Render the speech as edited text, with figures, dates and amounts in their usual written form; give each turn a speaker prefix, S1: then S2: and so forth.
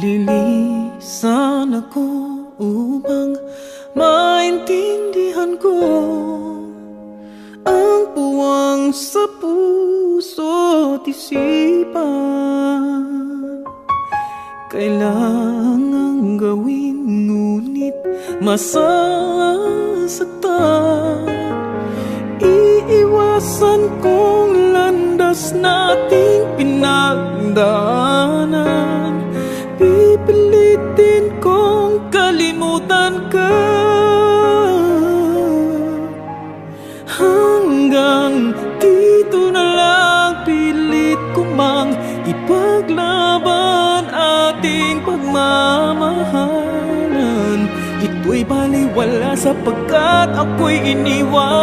S1: Lilisan ako upang maintindihan ko ang puwang sa puso't isipan. Kailangang gawin ngunit masasaktan. Iiwasan kong landas nating pinagdaanan. Pipilitin kong kalimutan ka hanggang dito na lang. Pilit ko mang ipaglaban ating pagmamahalan. Ito'y baliwala sapagkat ako'y iniwan.